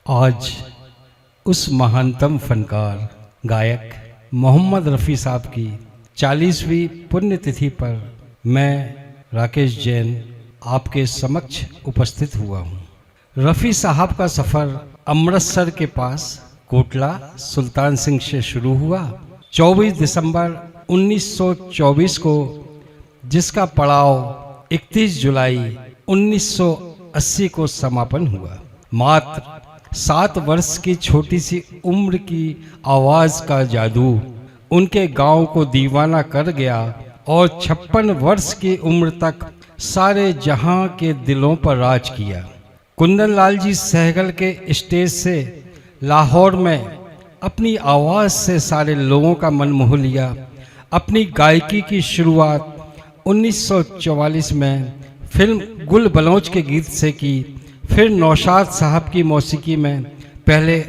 आज उस महानतम फनकार गायक मोहम्मद रफ़ी साहब की 40वीं पुण्यतिथि पर मैं राकेश जैन आपके समक्ष उपस्थित हुआ हूँ। रफ़ी साहब का सफ़र अमृतसर के पास कोटला सुल्तान सिंह से शुरू हुआ। 24 दिसंबर 1924 को जिसका पड़ाव 31 जुलाई 1980 को समापन हुआ। मात्र 7 वर्ष की छोटी सी उम्र की आवाज़ का जादू उनके गांव को दीवाना कर गया और 56 वर्ष की उम्र तक सारे जहां के दिलों पर राज किया। कुंदन लाल जी सहगल के स्टेज से लाहौर में अपनी आवाज़ से सारे लोगों का मन मोह लिया। अपनी गायकी की शुरुआत 1944 में फिल्म गुल बलोच के गीत से की, फिर नौशाद साहब की मौसीकी में पहले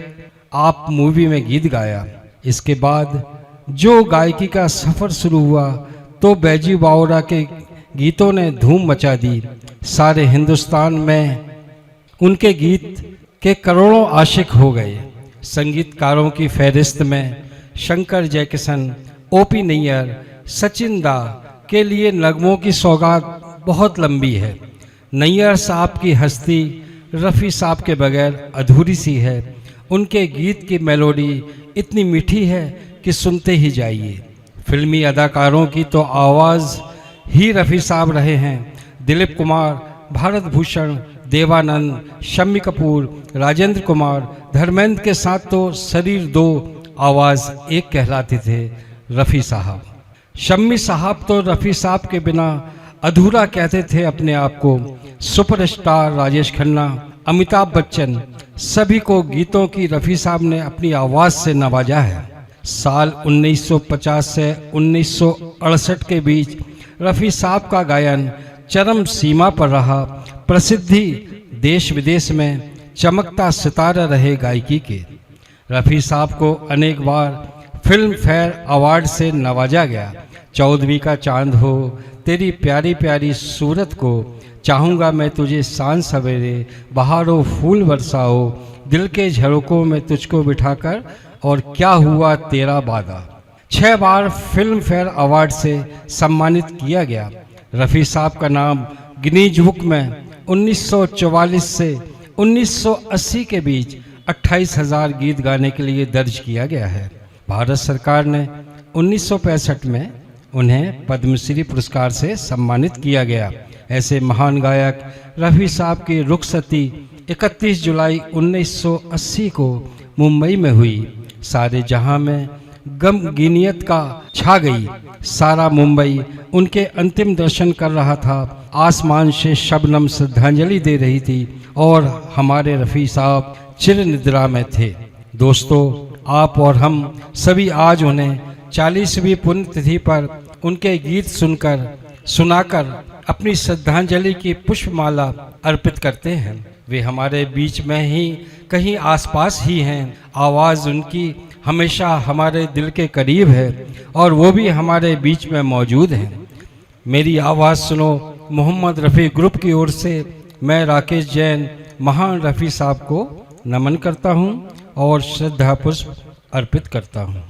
आप मूवी में गीत गाया। इसके बाद जो गायकी का सफ़र शुरू हुआ तो बैजी बावरा के गीतों ने धूम मचा दी। सारे हिंदुस्तान में उनके गीत के करोड़ों आशिक हो गए। संगीतकारों की फहरिस्त में शंकर जयकिशन, ओपी नैयर, सचिन दा के लिए नगमों की सौगात बहुत लंबी है। नैयर साहब की हस्ती रफ़ी साहब के बगैर अधूरी सी है। उनके गीत की मेलोडी इतनी मीठी है कि सुनते ही जाइए। फिल्मी अदाकारों की तो आवाज़ ही रफ़ी साहब रहे हैं। दिलीप कुमार, भारत भूषण, देवानंद, शम्मी कपूर, राजेंद्र कुमार, धर्मेंद्र के साथ तो शरीर दो आवाज़ एक कहलाते थे रफ़ी साहब। शम्मी साहब तो रफ़ी साहब के बिना अधूरा कहते थे अपने आप को। सुपरस्टार राजेश खन्ना, अमिताभ बच्चन सभी को गीतों की रफ़ी साहब ने अपनी आवाज़ से नवाजा है। साल 1950 से 1968 के बीच रफ़ी साहब का गायन चरम सीमा पर रहा। प्रसिद्धि देश विदेश में चमकता सितारा रहे गायकी के। रफ़ी साहब को अनेक बार फिल्म फेयर अवार्ड से नवाजा गया। 14वीं का चांद हो, तेरी प्यारी प्यारी सूरत को, चाहूँगा मैं तुझे सांझ सवेरे, बहारों फूल बरसाओ, दिल के झरोकों में तुझको बिठाकर, और क्या हुआ तेरा वादा। 6 बार फिल्म फेयर अवार्ड से सम्मानित किया गया। रफ़ी साहब का नाम गिनीज बुक में 1944 से 1980 के बीच 28,000 गीत गाने के लिए दर्ज किया गया है। भारत सरकार ने 1965 में उन्हें पद्मश्री पुरस्कार से सम्मानित किया गया। ऐसे महान गायक रफ़ी साहब की रुखसती 31 जुलाई 1980 को मुंबई में हुई। सारे जहां में गमगीनियत का छा गई। सारा मुंबई उनके अंतिम दर्शन कर रहा था। आसमान से शबनम श्रद्धांजलि दे रही थी और हमारे रफ़ी साहब चिर निद्रा में थे। दोस्तों, आप और हम सभी आज उन्हें 40वीं पुण्यतिथि पर उनके गीत सुनाकर अपनी श्रद्धांजलि की पुष्पमाला अर्पित करते हैं। वे हमारे बीच में ही कहीं आसपास ही हैं। आवाज़ उनकी हमेशा हमारे दिल के करीब है और वो भी हमारे बीच में मौजूद हैं। मेरी आवाज़ सुनो मोहम्मद रफ़ी ग्रुप की ओर से मैं राकेश जैन महान रफ़ी साहब को नमन करता हूँ और श्रद्धा पुष्प अर्पित करता हूँ।